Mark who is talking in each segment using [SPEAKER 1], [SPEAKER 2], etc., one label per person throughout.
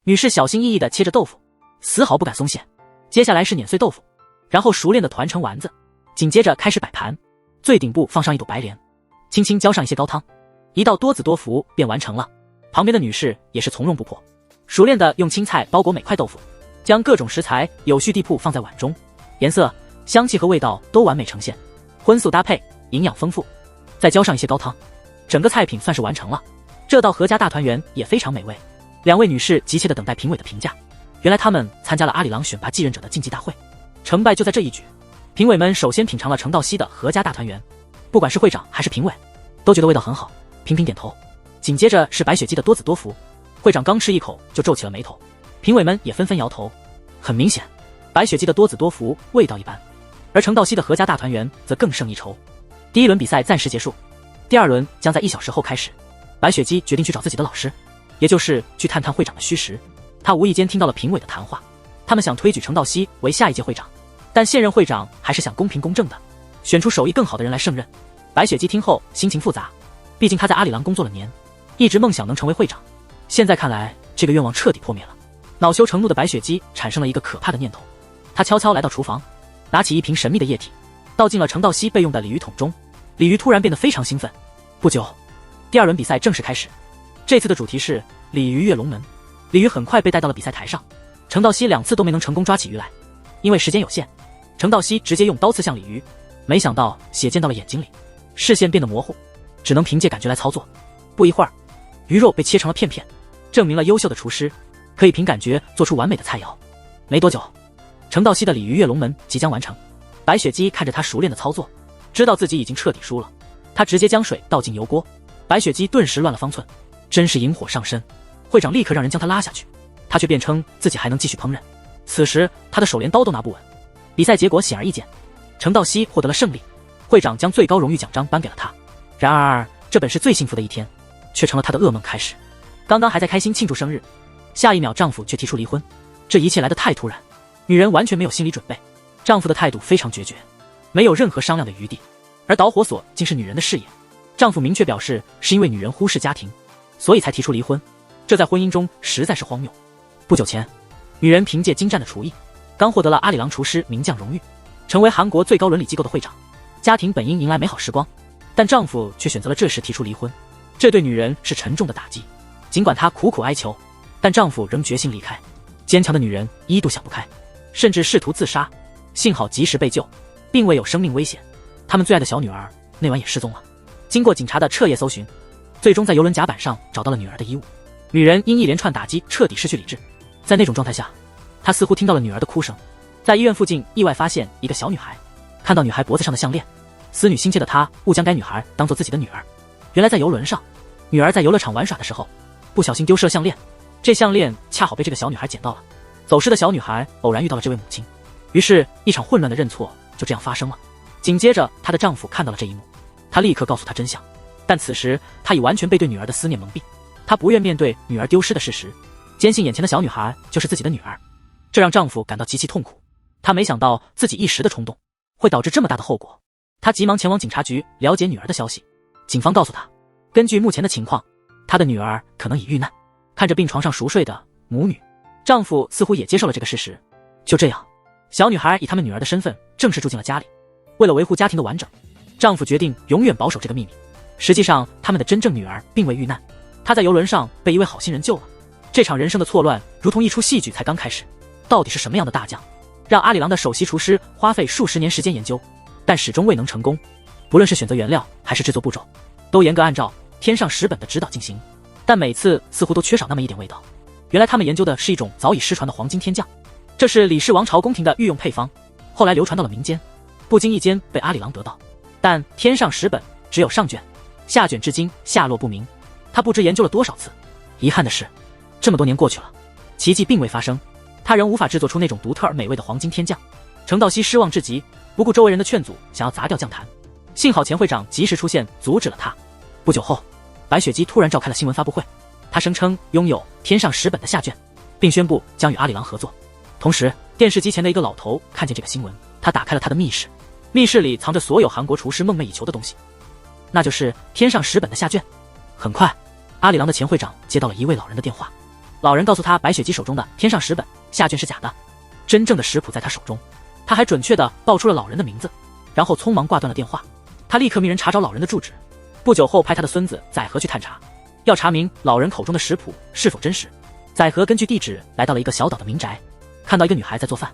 [SPEAKER 1] 女士小心翼翼地切着豆腐，丝毫不敢松懈。接下来是碾碎豆腐，然后熟练地团成丸子，紧接着开始摆盘，最顶部放上一朵白莲，轻轻浇上一些高汤，一道多子多福便完成了。旁边的女士也是从容不迫，熟练地用青菜包裹每块豆腐，将各种食材有序地铺放在碗中，颜色、香气和味道都完美呈现，荤素搭配，营养丰富。再浇上一些高汤，整个菜品算是完成了。这道阖家大团圆也非常美味。两位女士急切地等待评委的评价。原来他们参加了阿里郎选拔继任者的竞技大会，成败就在这一举。评委们首先品尝了程道熙的阖家大团圆，不管是会长还是评委，都觉得味道很好，频频点头。紧接着是白雪姬的多子多福，会长刚吃一口就皱起了眉头，评委们也纷纷摇头。很明显，白雪姬的多子多福味道一般，而程道熙的阖家大团圆则更胜一筹。第一轮比赛暂时结束，第二轮将在1小时后开始。白雪姬决定去找自己的老师，也就是去探探会长的虚实。她无意间听到了评委的谈话，他们想推举程道熙为下一届会长，但现任会长还是想公平公正的选出手艺更好的人来胜任。白雪姬听后心情复杂，毕竟她在阿里郎工作了年，一直梦想能成为会长，现在看来这个愿望彻底破灭了。恼羞成怒的白雪姬产生了一个可怕的念头，她悄悄来到厨房，拿起一瓶神秘的液体，倒进了程道熙备用的鲤鱼桶中。鲤鱼突然变得非常兴奋。不久，第二轮比赛正式开始，这次的主题是鲤鱼跃龙门。鲤鱼很快被带到了比赛台上，程道熙2次都没能成功抓起鱼来，因为时间有限，程道熙直接用刀刺向鲤鱼，没想到血溅到了眼睛里，视线变得模糊，只能凭借感觉来操作。不一会儿，鱼肉被切成了片片，证明了优秀的厨师可以凭感觉做出完美的菜肴。没多久，程道熙的鲤鱼跃龙门即将完成。白雪姬看着他熟练的操作，知道自己已经彻底输了，他直接将水倒进油锅，白雪姬顿时乱了方寸，真是引火上身。会长立刻让人将他拉下去，他却辩称自己还能继续烹饪。此时他的手连刀都拿不稳。比赛结果显而易见，程道熙获得了胜利，会长将最高荣誉奖章颁给了他。然而这本是最幸福的一天，却成了他的噩梦开始。刚刚还在开心庆祝生日，下一秒丈夫却提出离婚，这一切来得太突然，女人完全没有心理准备。丈夫的态度非常决绝，没有任何商量的余地，而导火索竟是女人的事业。丈夫明确表示是因为女人忽视家庭，所以才提出离婚，这在婚姻中实在是荒谬。不久前，女人凭借精湛的厨艺，刚获得了阿里郎厨师名将荣誉，成为韩国最高伦理机构的会长。家庭本应迎来美好时光，但丈夫却选择了这时提出离婚，这对女人是沉重的打击。尽管她苦苦哀求，但丈夫仍决心离开。坚强的女人一度想不开，甚至试图自杀，幸好及时被救，并未有生命危险。他们最爱的小女儿那晚也失踪了。经过警察的彻夜搜寻，最终在邮轮甲板上找到了女儿的衣物。女人因一连串打击彻底失去理智，在那种状态下，她似乎听到了女儿的哭声。在医院附近意外发现一个小女孩，看到女孩脖子上的项链，思女心切的她误将该女孩当做自己的女儿。原来在游轮上，女儿在游乐场玩耍的时候不小心丢失了项链，这项链恰好被这个小女孩捡到了。走失的小女孩偶然遇到了这位母亲，于是一场混乱的认错就这样发生了。紧接着她的丈夫看到了这一幕，他立刻告诉她真相，但此时他已完全被对女儿的思念蒙蔽，他不愿面对女儿丢失的事实，坚信眼前的小女孩就是自己的女儿，这让丈夫感到极其痛苦。他没想到自己一时的冲动会导致这么大的后果，他急忙前往警察局了解女儿的消息。警方告诉他，根据目前的情况，他的女儿可能已遇难。看着病床上熟睡的母女，丈夫似乎也接受了这个事实。就这样，小女孩以他们女儿的身份正式住进了家里。为了维护家庭的完整，丈夫决定永远保守这个秘密。实际上他们的真正女儿并未遇难，她在游轮上被一位好心人救了。这场人生的错乱如同一出戏剧才刚开始。到底是什么样的大将，让阿里郎的首席厨师花费数十年时间研究，但始终未能成功？不论是选择原料还是制作步骤，都严格按照天上食本的指导进行，但每次似乎都缺少那么一点味道。原来他们研究的是一种早已失传的黄金天酱，这是李氏王朝宫廷的御用配方，后来流传到了民间，不经意间被阿里郎得到。但天上食本只有上卷，下卷至今下落不明，他不知研究了多少次。遗憾的是，这么多年过去了，奇迹并未发生，他仍无法制作出那种独特而美味的黄金天酱。程道熙失望至极，不顾周围人的劝阻，想要砸掉酱坛。幸好前会长及时出现，阻止了他。不久后，白雪姬突然召开了新闻发布会，她声称拥有天上食本的下卷，并宣布将与阿里郎合作。同时，电视机前的一个老头看见这个新闻，他打开了他的密室，密室里藏着所有韩国厨师梦寐以求的东西，那就是天上食本的下卷。很快，阿里郎的前会长接到了一位老人的电话。老人告诉他，白雪姬手中的天上石本下卷是假的，真正的食谱在他手中。他还准确地报出了老人的名字，然后匆忙挂断了电话。他立刻命人查找老人的住址，不久后派他的孙子载荷去探查，要查明老人口中的食谱是否真实。载荷根据地址来到了一个小岛的民宅，看到一个女孩在做饭。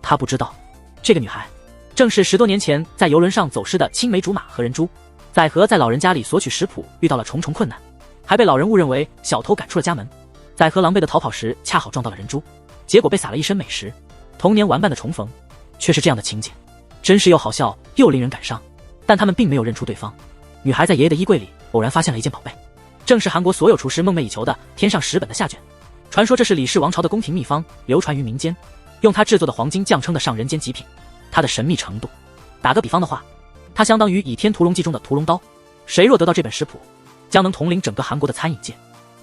[SPEAKER 1] 他不知道，这个女孩正是10多年前在游轮上走失的青梅竹马和人猪。载荷在老人家里索取食谱遇到了重重困难，还被老人误认为小偷赶出了家门。载荷狼狈地逃跑时，恰好撞到了人猪，结果被撒了一身美食。童年玩伴的重逢，却是这样的情节，真是又好笑又令人感伤。但他们并没有认出对方。女孩在爷爷的衣柜里偶然发现了一件宝贝，正是韩国所有厨师梦寐以求的天上石本的下卷。传说这是李氏王朝的宫廷秘方，流传于民间，用它制作的黄金酱称得上人间极品。它的神秘程度，打个比方的话，它相当于《倚天屠龙记》中的屠龙刀。谁若得到这本食谱，将能统领整个韩国的餐饮界。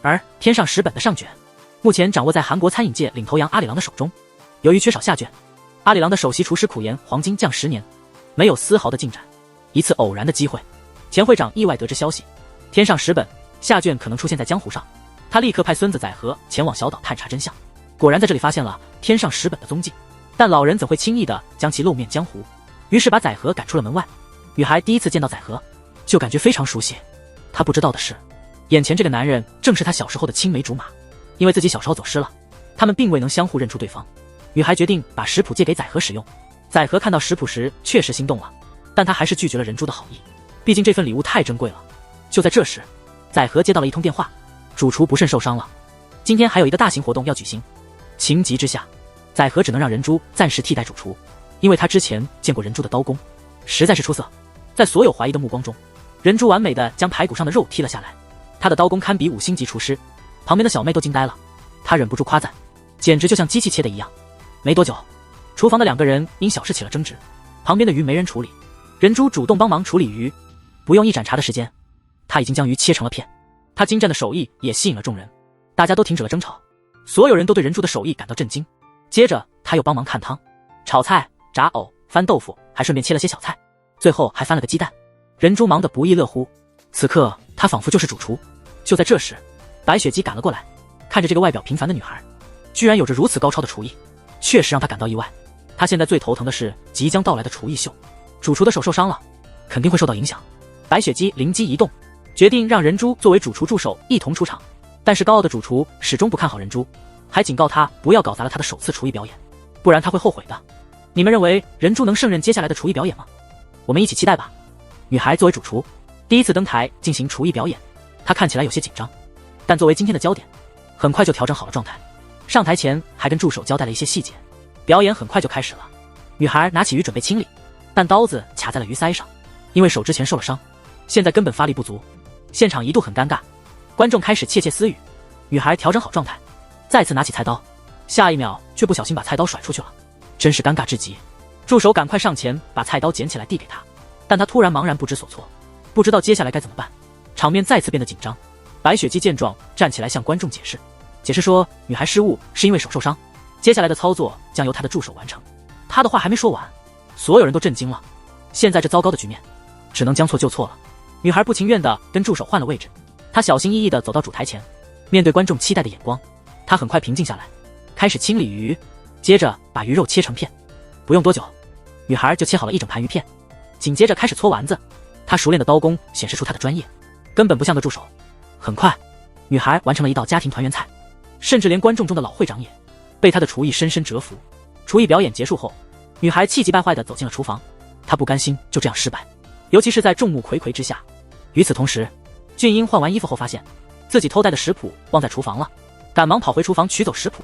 [SPEAKER 1] 而天上石本的上卷，目前掌握在韩国餐饮界领头羊阿里郎的手中。由于缺少下卷，阿里郎的首席厨师苦言黄金酱10年，没有丝毫的进展。一次偶然的机会，前会长意外得知消息，天上石本下卷可能出现在江湖上。他立刻派孙子载荷前往小岛探查真相，果然在这里发现了天上石本的踪迹。但老人怎会轻易地将其露面江湖？于是把载荷赶出了门外。女孩第一次见到载荷，就感觉非常熟悉。她不知道的是，眼前这个男人正是她小时候的青梅竹马。因为自己小时候走失了，他们并未能相互认出对方。女孩决定把食谱借给载荷使用。载荷看到食谱时确实心动了，但他还是拒绝了人猪的好意，毕竟这份礼物太珍贵了。就在这时，载荷接到了一通电话，主厨不慎受伤了，今天还有一个大型活动要举行。情急之下，载荷只能让人猪暂时替代主厨，因为他之前见过人猪的刀工，实在是出色。在所有怀疑的目光中，人猪完美地将排骨上的肉剔了下来，他的刀工堪比5星级厨师。旁边的小妹都惊呆了，她忍不住夸赞，简直就像机器切的一样。没多久，厨房的2个人因小事起了争执，旁边的鱼没人处理，人猪主动帮忙处理鱼，不用一盏茶的时间，他已经将鱼切成了片。他精湛的手艺也吸引了众人，大家都停止了争吵，所有人都对人猪的手艺感到震惊。接着他又帮忙看汤、炒菜、炸藕、翻豆腐，还顺便切了些小菜，最后还翻了个鸡蛋。人猪忙得不亦乐乎，此刻他仿佛就是主厨。就在这时，白雪姬赶了过来，看着这个外表平凡的女孩，居然有着如此高超的厨艺，确实让她感到意外。她现在最头疼的是即将到来的厨艺秀，主厨的手受伤了，肯定会受到影响。白雪姬灵机一动，决定让人猪作为主厨助手一同出场。但是高傲的主厨始终不看好人猪，还警告他不要搞砸了他的首次厨艺表演，不然他会后悔的。你们认为人猪能胜任接下来的厨艺表演吗？我们一起期待吧。女孩作为主厨，第一次登台进行厨艺表演，她看起来有些紧张，但作为今天的焦点，很快就调整好了状态。上台前还跟助手交代了一些细节，表演很快就开始了。女孩拿起鱼准备清理，但刀子卡在了鱼鳃上，因为手之前受了伤，现在根本发力不足。现场一度很尴尬，观众开始窃窃私语。女孩调整好状态，再次拿起菜刀，下一秒却不小心把菜刀甩出去了，真是尴尬至极。助手赶快上前把菜刀捡起来递给她，但她突然茫然不知所措，不知道接下来该怎么办。场面再次变得紧张。白雪姬见状站起来向观众解释说，女孩失误是因为手受伤，接下来的操作将由她的助手完成。她的话还没说完，所有人都震惊了。现在这糟糕的局面只能将错就错了。女孩不情愿地跟助手换了位置，她小心翼翼地走到主台前，面对观众期待的眼光，她很快平静下来，开始清理鱼，接着把鱼肉切成片。不用多久，女孩就切好了一整盘鱼片，紧接着开始搓丸子。她熟练的刀工显示出她的专业，根本不像个助手。很快，女孩完成了一道家庭团圆菜，甚至连观众中的老会长也被她的厨艺深深折服。厨艺表演结束后，女孩气急败坏地走进了厨房，她不甘心就这样失败，尤其是在众目睽睽之下。与此同时，俊英换完衣服后发现自己偷带的食谱忘在厨房了，赶忙跑回厨房取走食谱，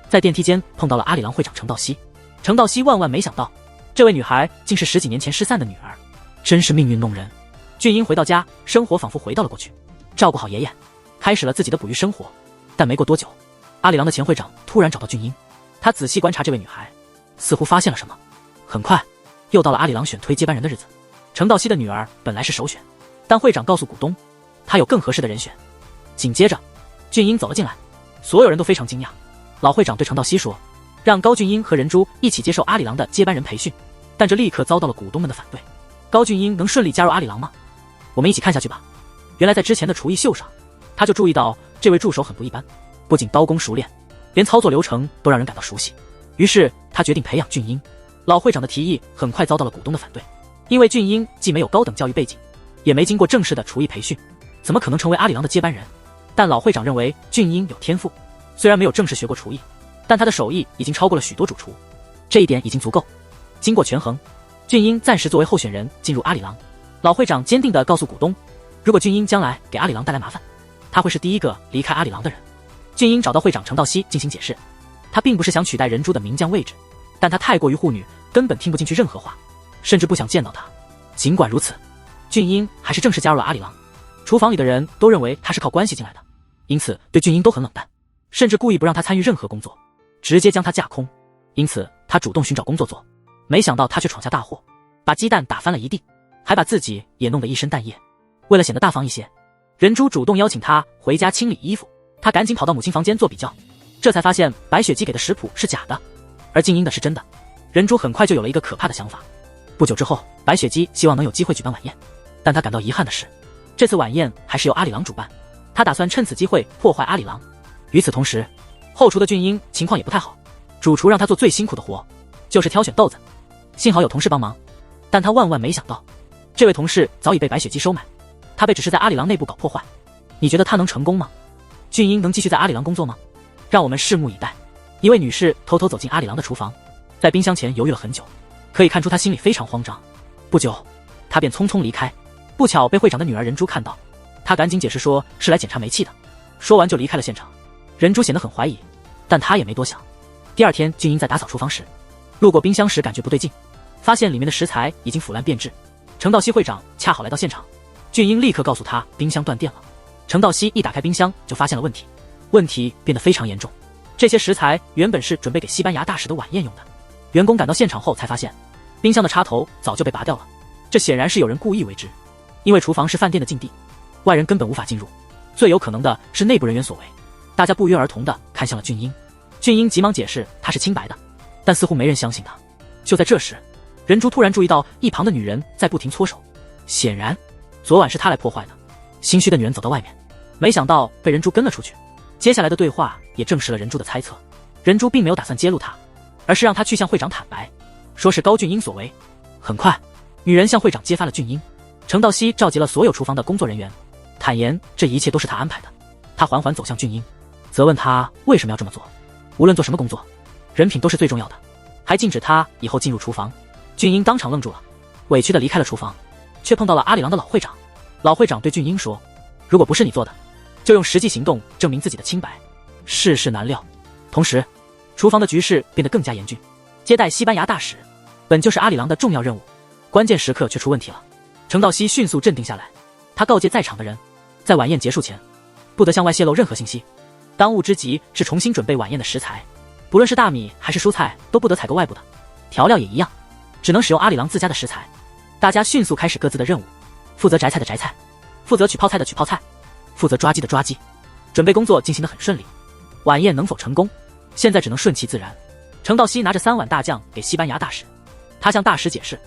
[SPEAKER 1] 在电梯间碰到了阿里郎会长程道熙。程道熙万万没想到，这位女孩竟是10几年前失散的女儿，真是命运弄人。俊英回到家，生活仿佛回到了过去，照顾好爷爷，开始了自己的捕鱼生活。但没过多久，阿里郎的前会长突然找到俊英，他仔细观察这位女孩，似乎发现了什么。很快，又到了阿里郎选推接班人的日子。程道熙的女儿本来是首选，但会长告诉股东，他有更合适的人选。紧接着，俊英走了进来，所有人都非常惊讶。老会长对程道熙说，让高俊英和人猪一起接受阿里郎的接班人培训，但这立刻遭到了股东们的反对。高俊英能顺利加入阿里郎吗？我们一起看下去吧。原来在之前的厨艺秀上，他就注意到这位助手很不一般，不仅刀工熟练，连操作流程都让人感到熟悉。于是他决定培养俊英。老会长的提议很快遭到了股东的反对，因为俊英既没有高等教育背景，也没经过正式的厨艺培训，怎么可能成为阿里郎的接班人？但老会长认为俊英有天赋，虽然没有正式学过厨艺，但他的手艺已经超过了许多主厨，这一点已经足够。经过权衡，俊英暂时作为候选人进入阿里郎。老会长坚定地告诉股东，如果俊英将来给阿里郎带来麻烦，他会是第一个离开阿里郎的人。俊英找到会长程道熙进行解释，他并不是想取代人猪的名将位置，但他太过于护女，根本听不进去任何话，甚至不想见到他。尽管如此，俊英还是正式加入了阿里郎。厨房里的人都认为他是靠关系进来的，因此对俊英都很冷淡，甚至故意不让他参与任何工作，直接将他架空。因此他主动寻找工作做，没想到他却闯下大祸，把鸡蛋打翻了一地，还把自己也弄得一身蛋液。为了显得大方一些，人猪主动邀请他回家清理衣服，他赶紧跑到母亲房间做比较，这才发现白雪姬给的食谱是假的，而静音的是真的。人猪很快就有了一个可怕的想法。不久之后，白雪姬希望能有机会举办晚宴，但他感到遗憾的是，这次晚宴还是由阿里郎主办，他打算趁此机会破坏阿里郎。与此同时，后厨的俊英情况也不太好，主厨让他做最辛苦的活，就是挑选豆子。幸好有同事帮忙，但他万万没想到，这位同事早已被白雪姬收买，他被只是在阿里郎内部搞破坏。你觉得他能成功吗？俊英能继续在阿里郎工作吗？让我们拭目以待。一位女士偷偷走进阿里郎的厨房，在冰箱前犹豫了很久，可以看出她心里非常慌张。不久，她便匆匆离开，不巧被会长的女儿人猪看到，她赶紧解释说是来检查煤气的，说完就离开了现场。人猪显得很怀疑，但他也没多想。第二天，俊英在打扫厨房时，路过冰箱时感觉不对劲，发现里面的食材已经腐烂变质。程道熙会长恰好来到现场，俊英立刻告诉他冰箱断电了。程道熙一打开冰箱就发现了问题，问题变得非常严重。这些食材原本是准备给西班牙大使的晚宴用的，员工赶到现场后才发现，冰箱的插头早就被拔掉了，这显然是有人故意为之。因为厨房是饭店的禁地，外人根本无法进入，最有可能的是内部人员所为。大家不约而同地看向了俊英，俊英急忙解释他是清白的，但似乎没人相信他。就在这时，人猪突然注意到一旁的女人在不停搓手，显然昨晚是他来破坏的。心虚的女人走到外面，没想到被人猪跟了出去。接下来的对话也证实了人猪的猜测，人猪并没有打算揭露他，而是让他去向会长坦白，说是高俊英所为。很快，女人向会长揭发了俊英。程道熙召集了所有厨房的工作人员，坦言这一切都是他安排的。他缓缓走向俊英，责问他为什么要这么做。无论做什么工作，人品都是最重要的，还禁止他以后进入厨房。俊英当场愣住了，委屈地离开了厨房，却碰到了阿里郎的老会长。老会长对俊英说，如果不是你做的，就用实际行动证明自己的清白。世事难料，同时厨房的局势变得更加严峻。接待西班牙大使本就是阿里郎的重要任务，关键时刻却出问题了。程道熙迅速镇定下来，他告诫在场的人，在晚宴结束前不得向外泄露任何信息。当务之急是重新准备晚宴的食材，不论是大米还是蔬菜都不得采购外部的，调料也一样，只能使用阿里郎自家的食材。大家迅速开始各自的任务，负责摘菜的摘菜，负责取泡菜的取泡菜，负责抓鸡的抓鸡。准备工作进行得很顺利，晚宴能否成功，现在只能顺其自然。程道熙拿着3碗大酱给西班牙大使，他向大使解释，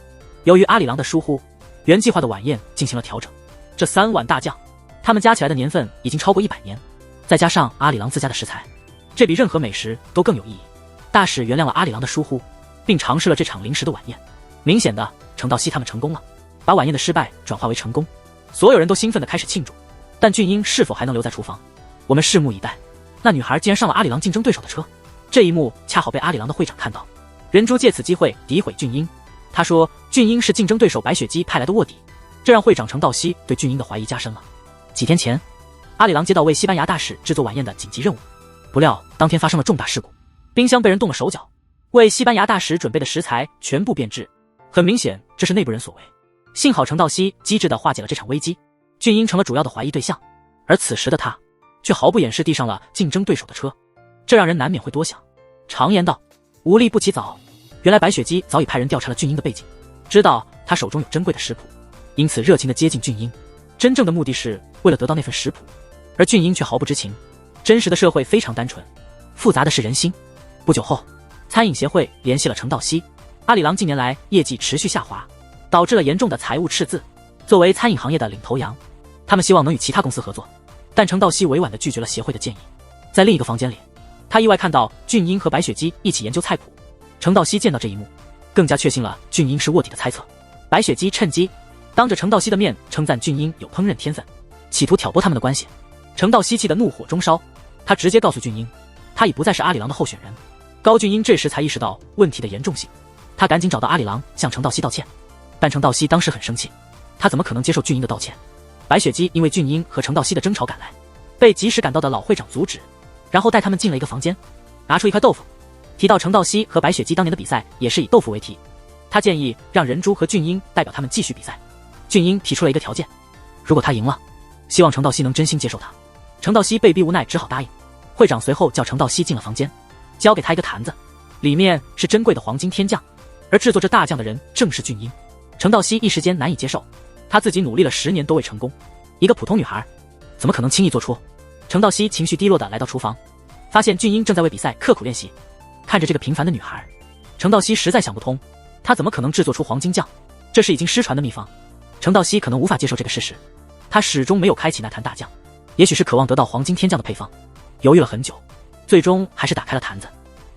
[SPEAKER 1] 由于阿里郎的疏忽，原计划的晚宴进行了调整。这3碗大酱，他们加起来的年份已经超过100年，再加上阿里郎自家的食材，这比任何美食都更有意义。大使原谅了阿里郎的疏忽，并尝试了这场临时的晚宴。明显的，程道熙他们成功了，把晚宴的失败转化为成功。所有人都兴奋地开始庆祝，但俊英是否还能留在厨房，我们拭目以待。那女孩竟然上了阿里郎竞争对手的车，这一幕恰好被阿里郎的会长看到。人猪借此机会诋毁俊英，他说俊英是竞争对手白雪姬派来的卧底，这让会长程道熙对俊英的怀疑加深了。几天前，阿里郎接到为西班牙大使制作晚宴的紧急任务，不料当天发生了重大事故，冰箱被人动了手脚，为西班牙大使准备的食材全部变质，很明显这是内部人所为。幸好程道熙机智地化解了这场危机，俊英成了主要的怀疑对象，而此时的他却毫不掩饰地上了竞争对手的车，这让人难免会多想。常言道，无利不起早，原来白雪姬早已派人调查了俊英的背景，知道他手中有珍贵的食谱，因此热情地接近俊英，真正的目的是为了得到那份食谱，而俊英却毫不知情。真实的社会非常单纯，复杂的是人心。不久后，餐饮协会联系了程道熙，阿里郎近年来业绩持续下滑，导致了严重的财务赤字。作为餐饮行业的领头羊，他们希望能与其他公司合作，但程道熙委婉地拒绝了协会的建议。在另一个房间里，他意外看到俊英和白雪姬一起研究菜谱。程道熙见到这一幕，更加确信了俊英是卧底的猜测。白雪姬趁机当着程道熙的面称赞俊英有烹饪天分，企图挑拨他们的关系。程道熙气得怒火中烧，他直接告诉俊英，他已不再是阿里郎的候选人。高俊英这时才意识到问题的严重性，他赶紧找到阿里郎向程道熙道歉，但程道熙当时很生气，他怎么可能接受俊英的道歉？白雪姬因为俊英和程道熙的争吵赶来，被及时赶到的老会长阻止，然后带他们进了一个房间，拿出一块豆腐，提到程道熙和白雪姬当年的比赛也是以豆腐为题，他建议让人珠和俊英代表他们继续比赛。俊英提出了一个条件，如果他赢了，希望程道熙能真心接受他。程道熙被逼无奈只好答应。会长随后叫程道熙进了房间，交给他一个坛子，里面是珍贵的黄金天酱，而制作这大酱的人正是俊英。程道熙一时间难以接受，他自己努力了10年都未成功，一个普通女孩怎么可能轻易做出？程道熙情绪低落地来到厨房，发现俊英正在为比赛刻苦练习。看着这个平凡的女孩，程道熙实在想不通，她怎么可能制作出黄金酱？这是已经失传的秘方。程道熙可能无法接受这个事实，他始终没有开启那坛大酱，也许是渴望得到黄金天酱的配方。犹豫了很久，最终还是打开了坛子。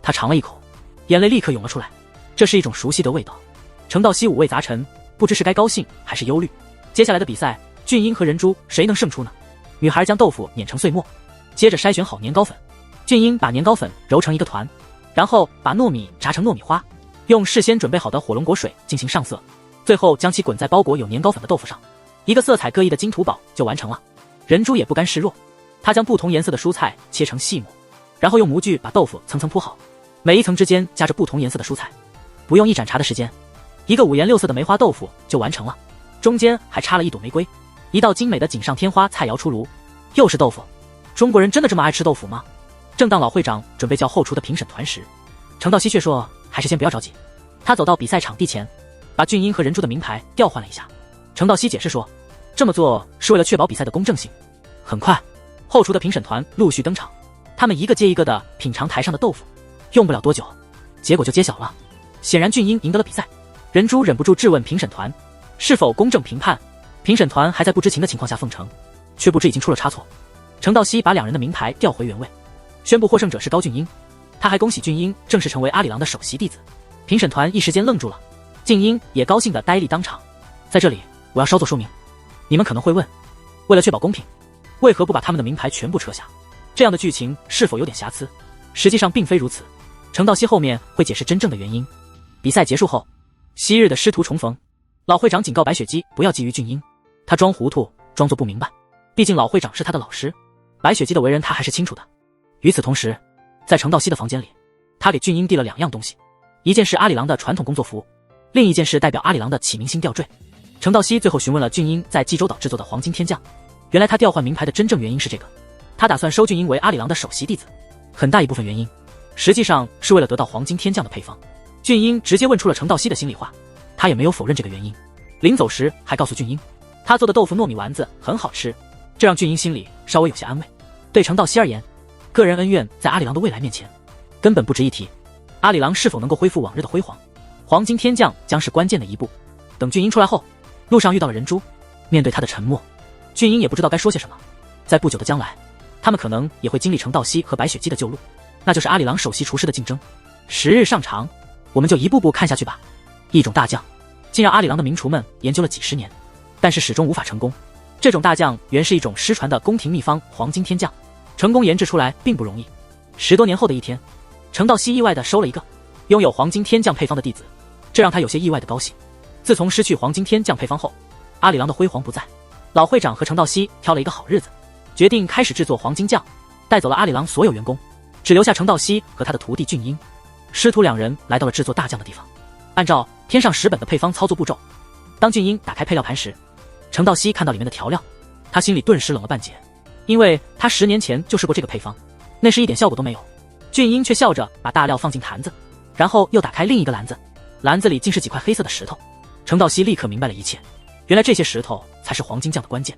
[SPEAKER 1] 他尝了一口，眼泪立刻涌了出来，这是一种熟悉的味道。程道熙五味杂陈，不知是该高兴还是忧虑。接下来的比赛，俊英和人珠谁能胜出呢？女孩将豆腐碾成碎末，接着筛选好年糕粉。俊英把年糕粉揉成一个团，然后把糯米炸成糯米花，用事先准备好的火龙果水进行上色，最后将其滚在包裹有年糕粉的豆腐上，一个色彩各异的金土堡就完成了。人珠也不甘示弱，他将不同颜色的蔬菜切成细末，然后用模具把豆腐层层铺好，每一层之间夹着不同颜色的蔬菜，不用一盏茶的时间，一个五颜六色的梅花豆腐就完成了，中间还插了一朵玫瑰，一道精美的锦上添花菜肴出炉。又是豆腐，中国人真的这么爱吃豆腐吗？正当老会长准备叫后厨的评审团时，程道熙却说还是先不要着急。他走到比赛场地前，把俊英和人珠的名牌调换了一下。程道熙解释说，这么做是为了确保比赛的公正性。很快，后厨的评审团陆续登场，他们一个接一个的品尝台上的豆腐，用不了多久，结果就揭晓了。显然俊英赢得了比赛。人珠忍不住质问评审团是否公正评判，评审团还在不知情的情况下奉承，却不知已经出了差错。程道熙把两人的名牌调回原位，宣布获胜者是高俊英，他还恭喜俊英正式成为阿里郎的首席弟子。评审团一时间愣住了，静英也高兴得呆立当场。在这里我要稍作说明，你们可能会问，为了确保公平，为何不把他们的名牌全部撤下？这样的剧情是否有点瑕疵？实际上并非如此，程道熙后面会解释真正的原因。比赛结束后，昔日的师徒重逢，老会长警告白雪姬不要觊觎俊英，他装糊涂装作不明白，毕竟老会长是他的老师，白雪姬的为人他还是清楚的。与此同时，在程道熙的房间里，他给俊英递了2样东西，一件是阿里郎的传统工作服，另一件是代表阿里郎的启明星吊坠。程道熙最后询问了俊英在济州岛制作的黄金天酱，原来他调换名牌的真正原因是这个，他打算收俊英为阿里郎的首席弟子，很大一部分原因实际上是为了得到黄金天酱的配方。俊英直接问出了程道熙的心里话，他也没有否认这个原因，临走时还告诉俊英他做的豆腐糯米丸子很好吃，这让俊英心里稍微有些安慰。对程道熙而言，个人恩怨在阿里郎的未来面前根本不值一提，阿里郎是否能够恢复往日的辉煌，黄金天酱将是关键的一步。等俊英出来后，路上遇到了人珠，面对他的沉默，俊英也不知道该说些什么。在不久的将来，他们可能也会经历程道熙和白雪姬的旧路，那就是阿里郎首席厨师的竞争。时日尚长，我们就一步步看下去吧。一种大酱竟让阿里郎的名厨们研究了几十年，但是始终无法成功。这种大酱原是一种失传的宫廷秘方黄金天酱，成功研制出来并不容易。10多年后的一天，程道熙意外地收了一个拥有黄金天酱配方的弟子，这让他有些意外的高兴。自从失去黄金天酱配方后，阿里郎的辉煌不在。老会长和程道熙挑了一个好日子，决定开始制作黄金酱，带走了阿里郎所有员工，只留下程道熙和他的徒弟俊英。师徒2人来到了制作大酱的地方，按照天上10本的配方操作步骤。当俊英打开配料盘时，程道熙看到里面的调料，他心里顿时冷了半截，因为他10年前就试过这个配方，那时一点效果都没有。俊英却笑着把大料放进坛子，然后又打开另一个篮子，篮子里竟是几块黑色的石头。程道熙立刻明白了一切，原来这些石头才是黄金酱的关键。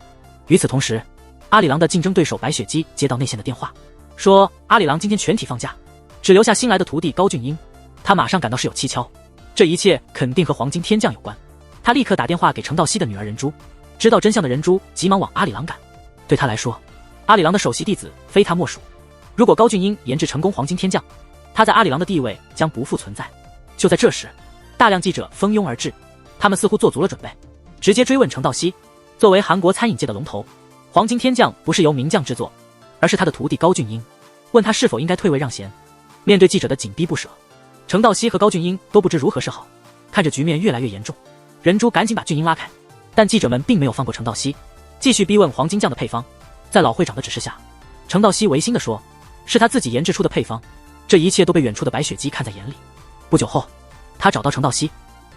[SPEAKER 1] 与此同时，阿里郎的竞争对手白雪姬接到内线的电话，说阿里郎今天全体放假，只留下新来的徒弟高俊英。他马上感到事有蹊跷，这一切肯定和黄金天酱有关。他立刻打电话给程道熙的女儿人珠，知道真相的人珠急忙往阿里郎赶。对他来说，阿里郎的首席弟子非他莫属，如果高俊英研制成功黄金天降，他在阿里郎的地位将不复存在。就在这时，大量记者蜂拥而至，他们似乎做足了准备，直接追问程道熙。作为韩国餐饮界的龙头，黄金天降不是由名将制作，而是他的徒弟高俊英，问他是否应该退位让贤。面对记者的紧逼不舍，程道熙和高俊英都不知如何是好。看着局面越来越严重，任珠赶紧把俊英拉开，但记者们并没有放过程道熙，继续逼问黄金酱的配方。在老会长的指示下，程道熙违心地说是他自己研制出的配方。这一切都被远处的白雪姬看在眼里。不久后，他找到程道熙，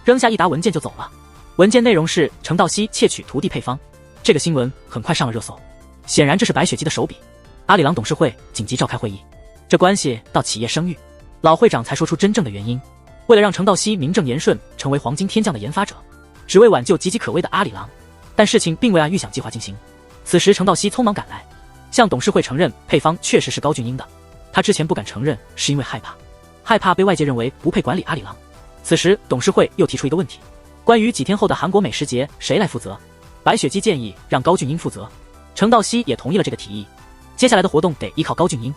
[SPEAKER 1] 扔下一沓文件就走了。文件内容是程道熙窃取徒弟配方，这个新闻很快上了热搜。显然这是白雪姬的手笔。阿里郎董事会紧急召开会议，这关系到企业声誉，老会长才说出真正的原因。为了让程道熙名正言顺成为黄金天降的研发者，只为挽救岌岌可危的阿里郎，但事情并未按预想计划进行。此时程道熙匆忙赶来，向董事会承认配方确实是高俊英的。他之前不敢承认，是因为害怕被外界认为不配管理阿里郎。此时董事会又提出一个问题，关于几天后的韩国美食节谁来负责？白雪姬建议让高俊英负责，程道熙也同意了这个提议。接下来的活动得依靠高俊英，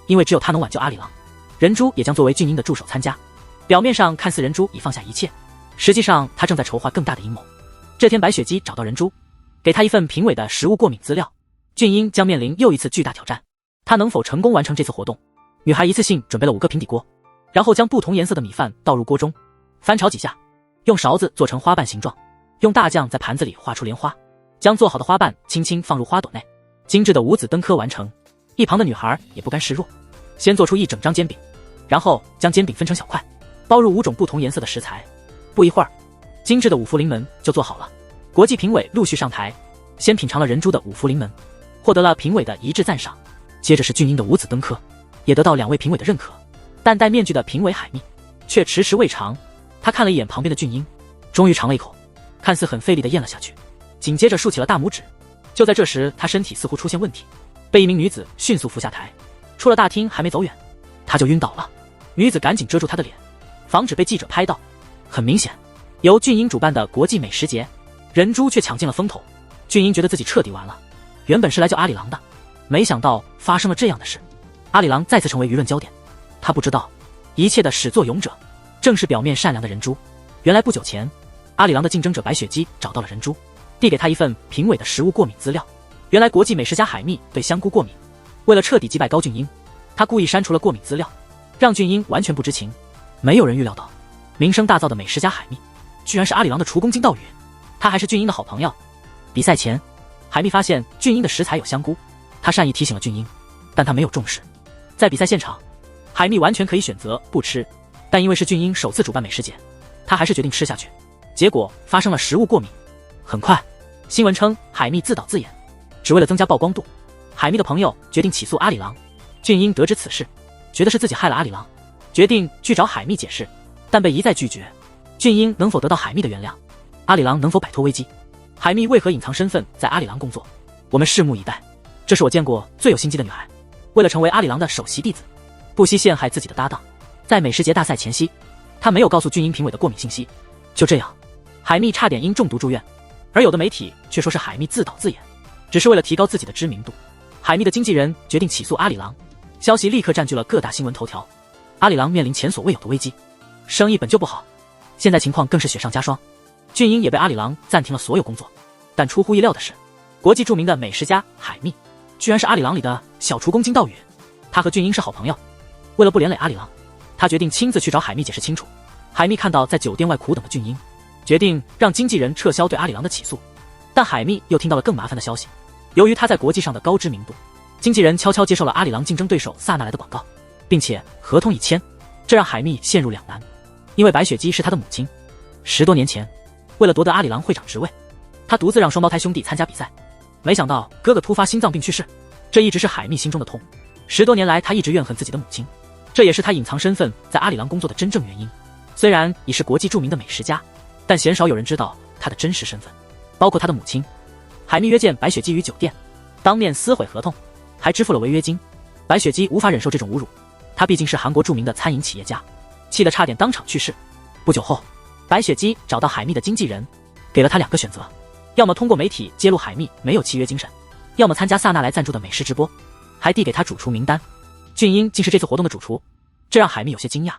[SPEAKER 1] 因为只有他能挽救阿里郎。任珠也将作为俊英的助手参加。表面上看似任珠已放下一切，实际上他正在筹划更大的阴谋。这天白雪姬找到任珠，给他一份评委的食物过敏资料。俊英将面临又一次巨大挑战，他能否成功完成这次活动？女孩一次性准备了5个平底锅，然后将不同颜色的米饭倒入锅中，翻炒几下，用勺子做成花瓣形状，用大酱在盘子里画出莲花，将做好的花瓣轻轻放入花朵内。精致的五子登科完成。一旁的女孩也不甘示弱，先做出一整张煎饼，然后将煎饼分成小块，包入5种不同颜色的食材。不一会儿，精致的五福临门就做好了。国际评委陆续上台，先品尝了任珠的五福临门，获得了评委的一致赞赏。接着是俊英的五子登科，也得到2位评委的认可。但戴面具的评委海蜜却迟迟未尝。他看了一眼旁边的俊英，终于尝了一口，看似很费力地咽了下去，紧接着竖起了大拇指。就在这时，他身体似乎出现问题，被一名女子迅速扶下台。出了大厅还没走远，他就晕倒了。女子赶紧遮住他的脸，防止被记者拍到。很明显，由俊英主办的国际美食节，任珠却抢尽了风头。俊英觉得自己彻底完了，原本是来救阿里郎的，没想到发生了这样的事。阿里郎再次成为舆论焦点。他不知道，一切的始作俑者正是表面善良的任珠。原来不久前，阿里郎的竞争者白雪姬找到了任珠，递给他一份评委的食物过敏资料。原来国际美食家海蜜对香菇过敏，为了彻底击败高俊英，他故意删除了过敏资料，让俊英完全不知情。没有人预料到，名声大噪的美食家海蜜居然是阿里郎的厨工金道宇，他还是俊英的好朋友。比赛前，海蜜发现俊英的食材有香菇，他善意提醒了俊英，但他没有重视。在比赛现场，海蜜完全可以选择不吃，但因为是俊英首次主办美食节，他还是决定吃下去。结果发生了食物过敏。很快，新闻称海蜜自导自演，只为了增加曝光度。海蜜的朋友决定起诉阿里郎。俊英得知此事，觉得是自己害了阿里郎，决定去找海蜜解释，但被一再拒绝。俊英能否得到海蜜的原谅？阿里郎能否摆脱危机？海蜜为何隐藏身份在阿里郎工作？我们拭目以待。这是我见过最有心机的女孩，为了成为阿里郎的首席弟子，不惜陷害自己的搭档。在美食节大赛前夕，她没有告诉俊英评委的过敏信息。就这样，海蜜差点因中毒住院，而有的媒体却说是海蜜自导自演，只是为了提高自己的知名度。海蜜的经纪人决定起诉阿里郎，消息立刻占据了各大新闻头条。阿里郎面临前所未有的危机，生意本就不好，现在情况更是雪上加霜。俊英也被阿里郎暂停了所有工作，但出乎意料的是，国际著名的美食家海蜜居然是阿里郎里的小厨工金道宇。他和俊英是好朋友，为了不连累阿里郎，他决定亲自去找海蜜解释清楚。海蜜看到在酒店外苦等的俊英，决定让经纪人撤销对阿里郎的起诉。但海蜜又听到了更麻烦的消息，由于他在国际上的高知名度，经纪人悄悄接受了阿里郎竞争对手萨那莱的广告，并且合同已签，这让海蜜陷入两难。因为白雪姬是他的母亲，10多年前为了夺得阿里郎会长职位，他独自让双胞胎兄弟参加比赛，没想到哥哥突发心脏病去世，这一直是海蜜心中的痛。10多年来，他一直怨恨自己的母亲，这也是他隐藏身份在阿里郎工作的真正原因。虽然已是国际著名的美食家，但鲜少有人知道他的真实身份，包括他的母亲。海蜜约见白雪姬于酒店，当面撕毁合同，还支付了违约金。白雪姬无法忍受这种侮辱，她毕竟是韩国著名的餐饮企业家，气得差点当场去世。不久后，白雪姬找到海蜜的经纪人，给了他2个选择，要么通过媒体揭露海蜜没有契约精神，要么参加萨那莱赞助的美食直播，还递给他主厨名单。俊英竟是这次活动的主厨，这让海蜜有些惊讶。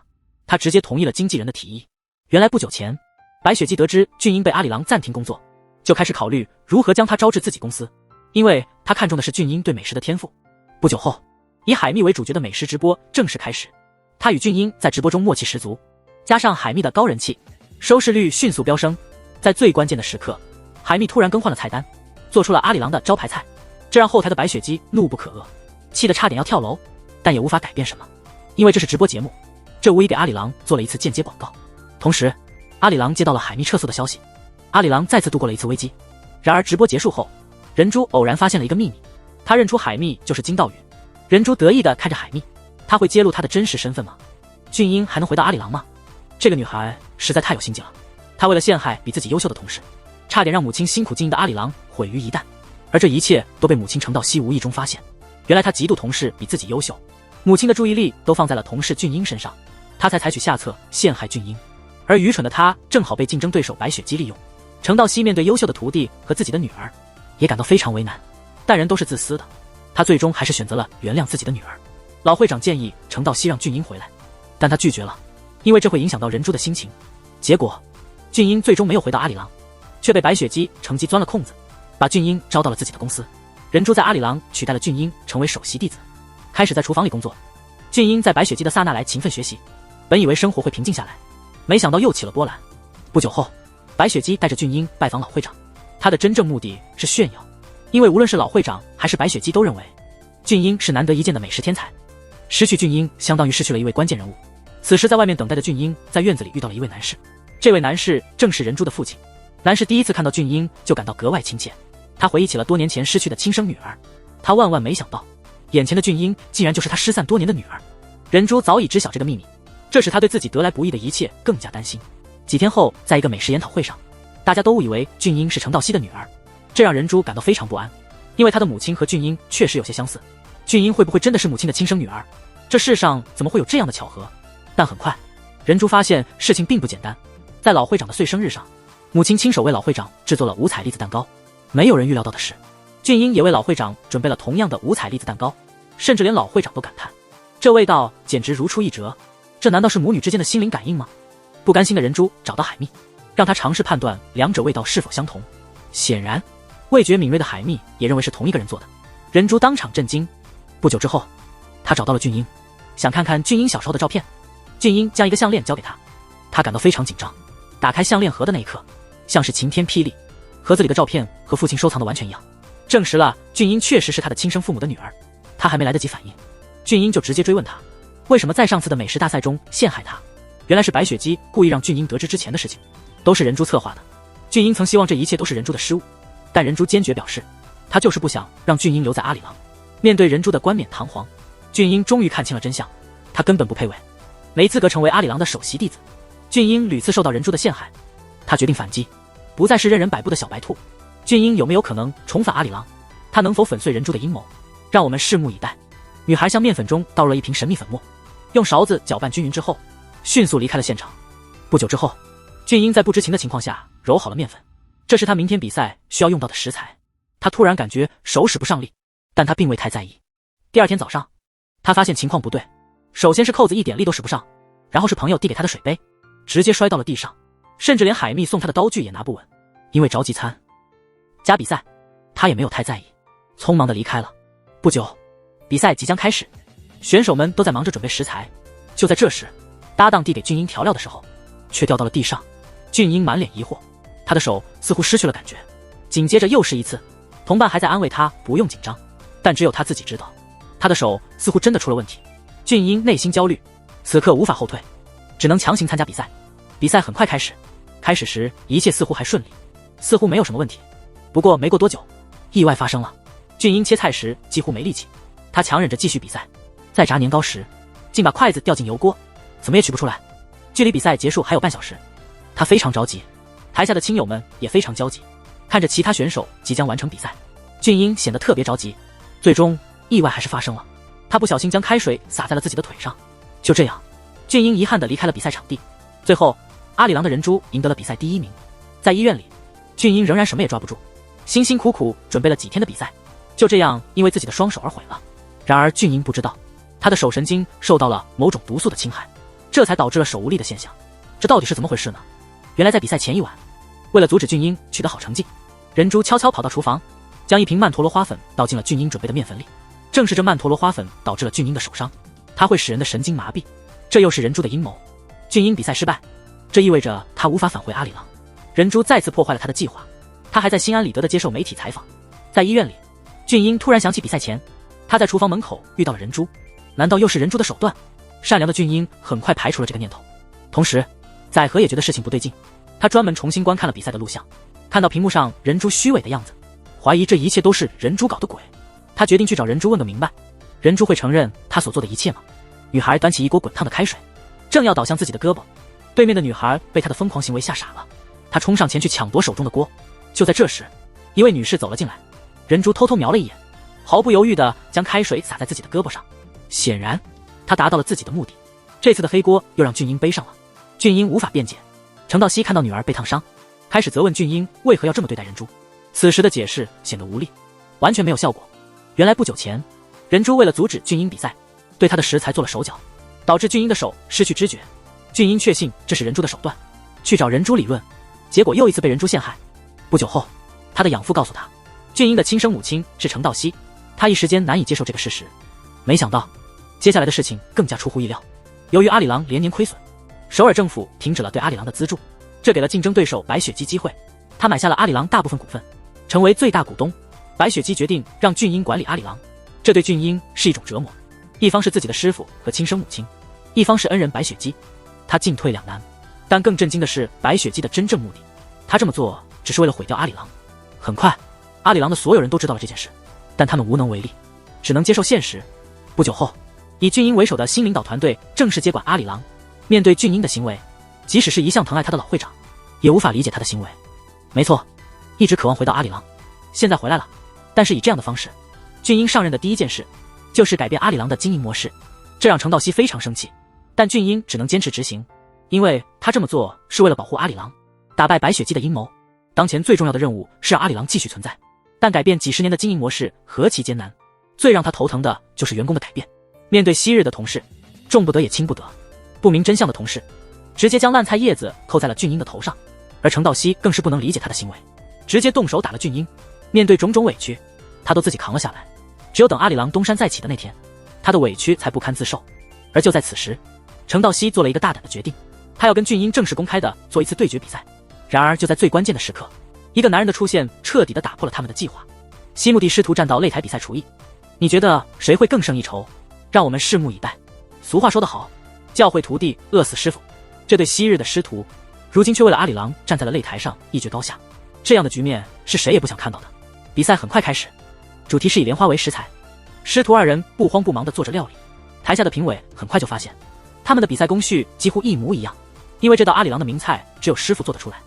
[SPEAKER 1] 他直接同意了经纪人的提议。原来不久前，白雪姬得知俊英被阿里郎暂停工作，就开始考虑如何将他招至自己公司，因为他看中的是俊英对美食的天赋。不久后，以海蜜为主角的美食直播正式开始。他与俊英在直播中默契十足，加上海蜜的高人气，收视率迅速飙升。在最关键的时刻，海蜜突然更换了菜单，做出了阿里郎的招牌菜，这让后台的白雪姬怒不可遏，气得差点要跳楼，但也无法改变什么，因为这是直播节目，这无疑给阿里郎做了一次间接广告。同时，阿里郎接到了海蜜撤诉的消息，阿里郎再次度过了一次危机。然而直播结束后，人珠偶然发现了一个秘密，他认出海蜜就是金道宇。人珠得意地看着海蜜，他会揭露他的真实身份吗？俊英还能回到阿里郎吗？这个女孩实在太有心机了，她为了陷害比自己优秀的同事，差点让母亲辛苦经营的阿里郎毁于一旦，而这一切都被母亲程道熙无意中发现。原来她嫉妒同事比自己优秀，母亲的注意力都放在了同事俊英身上，她才采取下策陷害俊英。而愚蠢的她正好被竞争对手白雪姬利用。程道熙面对优秀的徒弟和自己的女儿，也感到非常为难，但人都是自私的，他最终还是选择了原谅自己的女儿。老会长建议程道熙让俊英回来，但他拒绝了，因为这会影响到人珠的心情。结果俊英最终没有回到阿里郎，却被白雪姬乘机钻了空子，把俊英招到了自己的公司。人珠在阿里郎取代了俊英成为首席弟子，开始在厨房里工作。俊英在白雪姬的萨那来勤奋学习，本以为生活会平静下来，没想到又起了波澜。不久后，白雪姬带着俊英拜访老会长，他的真正目的是炫耀，因为无论是老会长还是白雪姬都认为俊英是难得一见的美食天才，失去俊英相当于失去了一位关键人物。此时在外面等待的俊英在院子里遇到了一位男士，这位男士正是人珠的父亲。男士第一次看到俊英就感到格外亲切，他回忆起了多年前失去的亲生女儿，他万万没想到眼前的俊英竟然就是他失散多年的女儿。人珠早已知晓这个秘密，这使他对自己得来不易的一切更加担心。几天后，在一个美食研讨会上，大家都误以为俊英是程道熙的女儿，这让人珠感到非常不安，因为他的母亲和俊英确实有些相似。俊英会不会真的是母亲的亲生女儿？这世上怎么会有这样的巧合？但很快，人珠发现事情并不简单。在老会长的岁生日上，母亲亲手为老会长制作了五彩栗子蛋糕。没有人预料到的是，俊英也为老会长准备了同样的五彩栗子蛋糕，甚至连老会长都感叹，这味道简直如出一辙，这难道是母女之间的心灵感应吗？不甘心的人珠找到海蜜，让他尝试判断两者味道是否相同。显然，味觉敏锐的海蜜也认为是同一个人做的。人珠当场震惊。不久之后，他找到了俊英，想看看俊英小时候的照片。俊英将一个项链交给他，他感到非常紧张。打开项链盒的那一刻，像是晴天霹雳，盒子里的照片和父亲收藏的完全一样，证实了俊英确实是他的亲生父母的女儿。他还没来得及反应，俊英就直接追问他，为什么在上次的美食大赛中陷害他。原来是白雪姬故意让俊英得知之前的事情，都是人珠策划的。俊英曾希望这一切都是人珠的失误，但人珠坚决表示，他就是不想让俊英留在阿里郎。面对人珠的冠冕堂皇，俊英终于看清了真相，他根本不配位，没资格成为阿里郎的首席弟子。俊英屡次受到人珠的陷害，他决定反击，不再是任人摆布的小白兔。俊英有没有可能重返阿里郎？他能否粉碎人珠的阴谋？让我们拭目以待。女孩向面粉中倒入了一瓶神秘粉末，用勺子搅拌均匀之后，迅速离开了现场。不久之后，俊英在不知情的情况下揉好了面粉，这是他明天比赛需要用到的食材。他突然感觉手使不上力，但他并未太在意。第二天早上，他发现情况不对，首先是扣子一点力都使不上，然后是朋友递给他的水杯直接摔到了地上，甚至连海蜜送他的刀具也拿不稳。因为着急参加比赛，他也没有太在意，匆忙地离开了。不久，比赛即将开始，选手们都在忙着准备食材。就在这时，搭档递给俊英调料的时候，却掉到了地上。俊英满脸疑惑，他的手似乎失去了感觉。紧接着又是一次，同伴还在安慰他不用紧张，但只有他自己知道，他的手似乎真的出了问题。俊英内心焦虑，此刻无法后退，只能强行参加比赛。比赛很快开始，开始时一切似乎还顺利，似乎没有什么问题。不过没过多久，意外发生了。俊英切菜时几乎没力气，他强忍着继续比赛。在炸年糕时，竟把筷子掉进油锅，怎么也取不出来。距离比赛结束还有半小时，他非常着急。台下的亲友们也非常焦急，看着其他选手即将完成比赛，俊英显得特别着急。最终，意外还是发生了，他不小心将开水洒在了自己的腿上。就这样，俊英遗憾地离开了比赛场地。最后，阿里郎的人珠赢得了比赛第1名。在医院里，俊英仍然什么也抓不住，辛辛苦苦准备了几天的比赛，就这样因为自己的双手而毁了。然而俊英不知道，他的手神经受到了某种毒素的侵害，这才导致了手无力的现象。这到底是怎么回事呢？原来在比赛前一晚，为了阻止俊英取得好成绩，人猪悄悄跑到厨房，将一瓶曼陀罗花粉倒进了俊英准备的面粉里。正是这曼陀罗花粉导致了俊英的受伤，它会使人的神经麻痹，这又是人猪的阴谋。俊英比赛失败，这意味着他无法返回阿里郎。人猪再次破坏了他的计划。他还在心安理得地接受媒体采访。在医院里，俊英突然想起比赛前他在厨房门口遇到了人猪，难道又是人猪的手段？善良的俊英很快排除了这个念头。同时载荷也觉得事情不对劲，他专门重新观看了比赛的录像，看到屏幕上人猪虚伪的样子，怀疑这一切都是人猪搞的鬼。他决定去找人猪问个明白，人猪会承认他所做的一切吗？女孩端起一锅滚烫的开水，正要倒向自己的胳膊，对面的女孩被他的疯狂行为吓傻了，她冲上前去抢夺手中的锅。就在这时，一位女士走了进来，人猪偷偷瞄了一眼，毫不犹豫地将开水洒在自己的胳膊上。显然他达到了自己的目的，这次的黑锅又让俊英背上了。俊英无法辩解，程道熙看到女儿被烫伤，开始责问俊英为何要这么对待人猪。此时的解释显得无力，完全没有效果。原来不久前，人猪为了阻止俊英比赛，对他的食材做了手脚，导致俊英的手失去知觉。俊英确信这是人猪的手段，去找人猪理论，结果又一次被人猪陷害。不久后，他的养父告诉他，俊英的亲生母亲是程道熙。他一时间难以接受这个事实，没想到接下来的事情更加出乎意料。由于阿里郎连年亏损，首尔政府停止了对阿里郎的资助，这给了竞争对手白雪姬机会。他买下了阿里郎大部分股份，成为最大股东。白雪姬决定让俊英管理阿里郎，这对俊英是一种折磨。一方是自己的师傅和亲生母亲，一方是恩人白雪姬，他进退两难。但更震惊的是白雪姬的真正目的，他这么做只是为了毁掉阿里郎。很快，阿里郎的所有人都知道了这件事，但他们无能为力，只能接受现实。不久后，以俊英为首的新领导团队正式接管阿里郎。面对俊英的行为，即使是一向疼爱他的老会长，也无法理解他的行为。没错，一直渴望回到阿里郎，现在回来了。但是以这样的方式，俊英上任的第一件事就是改变阿里郎的经营模式，这让程道熙非常生气。但俊英只能坚持执行，因为他这么做是为了保护阿里郎，打败白雪姬的阴谋。当前最重要的任务是让阿里郎继续存在，但改变几十年的经营模式何其艰难。最让他头疼的就是员工的改变。面对昔日的同事，重不得也轻不得，不明真相的同事直接将烂菜叶子扣在了俊英的头上，而程道熙更是不能理解他的行为，直接动手打了俊英。面对种种委屈，他都自己扛了下来，只有等阿里郎东山再起的那天，他的委屈才不堪自受。而就在此时，程道熙做了一个大胆的决定，他要跟俊英正式公开的做一次对决比赛。然而就在最关键的时刻，一个男人的出现彻底的打破了他们的计划。西木地师徒站到擂台比赛厨艺，你觉得谁会更胜一筹？让我们拭目以待。俗话说得好，教会徒弟饿死师傅。这对昔日的师徒，如今却为了阿里郎站在了擂台上一决高下。这样的局面是谁也不想看到的。比赛很快开始，主题是以莲花为食材，师徒二人不慌不忙地做着料理。台下的评委很快就发现，他们的比赛工序几乎一模一样，因为这道阿里郎的名菜只有师傅做得出来，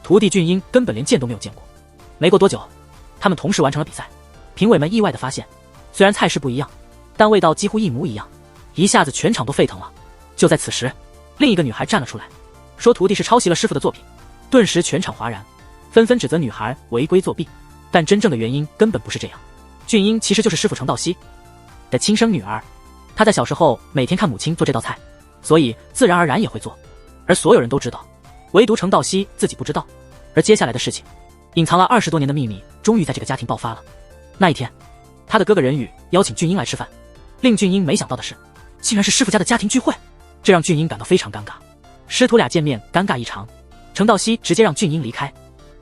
[SPEAKER 1] 徒弟俊英根本连见都没有见过。没过多久，他们同时完成了比赛。评委们意外地发现，虽然菜式不一样，但味道几乎一模一样，一下子全场都沸腾了。就在此时，另一个女孩站了出来，说徒弟是抄袭了师傅的作品。顿时全场哗然，纷纷指责女孩违规作弊。但真正的原因根本不是这样，俊英其实就是师傅程道熙的亲生女儿。她在小时候每天看母亲做这道菜，所以自然而然也会做。而所有人都知道，唯独程道熙自己不知道。而接下来的事情，隐藏了20多年的秘密终于在这个家庭爆发了。那一天，他的哥哥任宇邀请俊英来吃饭，令俊英没想到的是，竟然是师傅家的家庭聚会，这让俊英感到非常尴尬。师徒俩见面尴尬异常，程道熙直接让俊英离开。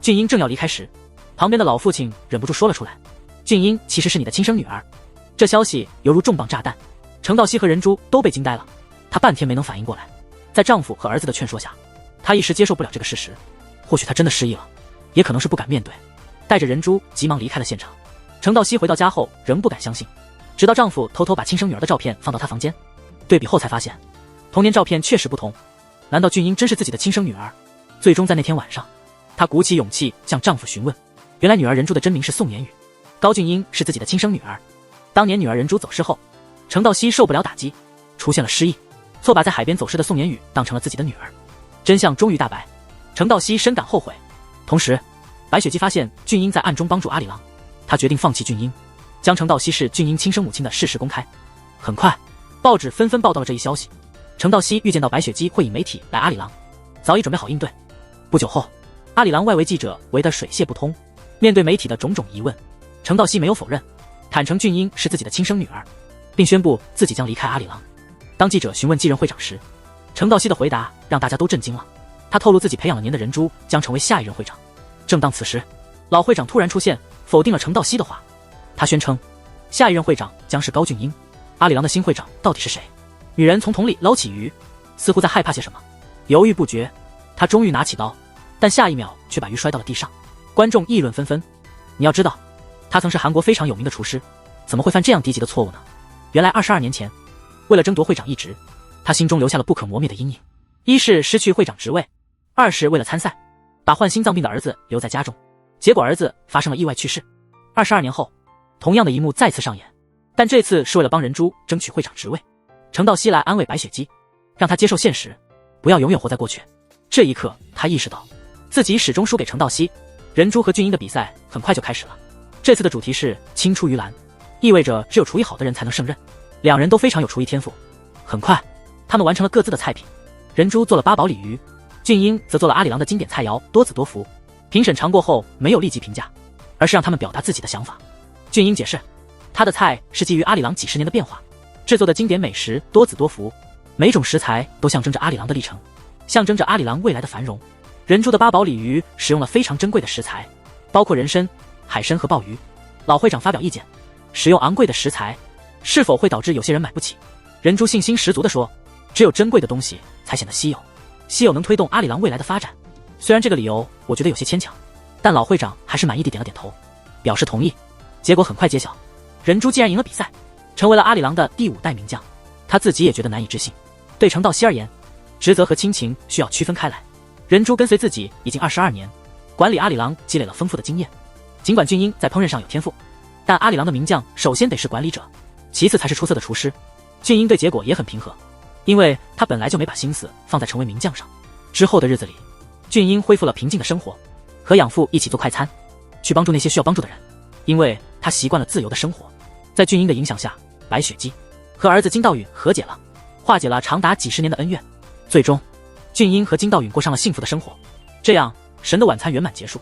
[SPEAKER 1] 俊英正要离开时，旁边的老父亲忍不住说了出来，俊英其实是你的亲生女儿。这消息犹如重磅炸弹，程道熙和人猪都被惊呆了。他半天没能反应过来，在丈夫和儿子的劝说下，他一时接受不了这个事实。或许他真的失忆了，也可能是不敢面对，带着人猪急忙离开了现场。程道熙回到家后仍不敢相信，直到丈夫偷偷把亲生女儿的照片放到她房间，对比后才发现童年照片确实不同。难道俊英真是自己的亲生女儿？最终在那天晚上，她鼓起勇气向丈夫询问，原来女儿人猪的真名是宋妍宇，高俊英是自己的亲生女儿。当年女儿人猪走失后，程道熙受不了打击，出现了失忆，错把在海边走失的宋妍宇当成了自己的女儿。真相终于大白，程道熙深感后悔。同时，白雪姬发现俊英在暗中帮助阿里郎，她决定放弃俊英，将程道熙是俊英亲生母亲的事实公开。很快，报纸纷纷报道了这一消息。程道熙预见到白雪姬会引媒体来阿里郎，早已准备好应对。不久后，阿里郎外围记者围得水泄不通。面对媒体的种种疑问，程道熙没有否认，坦诚俊英是自己的亲生女儿，并宣布自己将离开阿里郎。当记者询问继任会长时，程道熙的回答让大家都震惊了。他透露自己培养了年的人猪将成为下一任会长。正当此时，老会长突然出现，否定了程道熙的话。他宣称，下一任会长将是高俊英。阿里郎的新会长到底是谁？女人从桶里捞起鱼，似乎在害怕些什么，犹豫不决。他终于拿起刀，但下一秒却把鱼摔到了地上。观众议论纷纷。你要知道，他曾是韩国非常有名的厨师，怎么会犯这样低级的错误呢？原来22年前，为了争夺会长一职，他心中留下了不可磨灭的阴影。一是失去会长职位，二是为了参赛，把患心脏病的儿子留在家中，结果儿子发生了意外去世。22年后，同样的一幕再次上演，但这次是为了帮人猪争取会长职位。程道熙来安慰白雪姬，让她接受现实，不要永远活在过去。这一刻，他意识到自己始终输给程道熙。人猪和俊英的比赛很快就开始了。这次的主题是青出于蓝，意味着只有厨艺好的人才能胜任。两人都非常有厨艺天赋。很快，他们完成了各自的菜品。人猪做了八宝鲤鱼，俊英则做了阿里郎的经典菜肴多子多福。评审尝过后没有立即评价，而是让他们表达自己的想法。俊英解释，他的菜是基于阿里郎几十年的变化制作的经典美食多子多福，每种食材都象征着阿里郎的历程，象征着阿里郎未来的繁荣。人猪的八宝鲤鱼使用了非常珍贵的食材，包括人参、海参和鲍鱼。老会长发表意见，使用昂贵的食材是否会导致有些人买不起？人猪信心十足地说，只有珍贵的东西才显得稀有，稀有能推动阿里郎未来的发展。虽然这个理由我觉得有些牵强，但老会长还是满意地点了点头，表示同意。结果很快揭晓，人猪竟然赢了比赛，成为了阿里郎的第5代名将。他自己也觉得难以置信。对程道熙而言，职责和亲情需要区分开来。人猪跟随自己已经22年，管理阿里郎积累了丰富的经验。尽管俊英在烹饪上有天赋，但阿里郎的名将首先得是管理者，其次才是出色的厨师。俊英对结果也很平和，因为他本来就没把心思放在成为名将上。之后的日子里，俊英恢复了平静的生活，和养父一起做快餐，去帮助那些需要帮助的人，因为他习惯了自由的生活。在俊英的影响下，白雪姬和儿子金道允和解了，化解了长达几十年的恩怨。最终，俊英和金道允过上了幸福的生活。这样，神的晚餐圆满结束。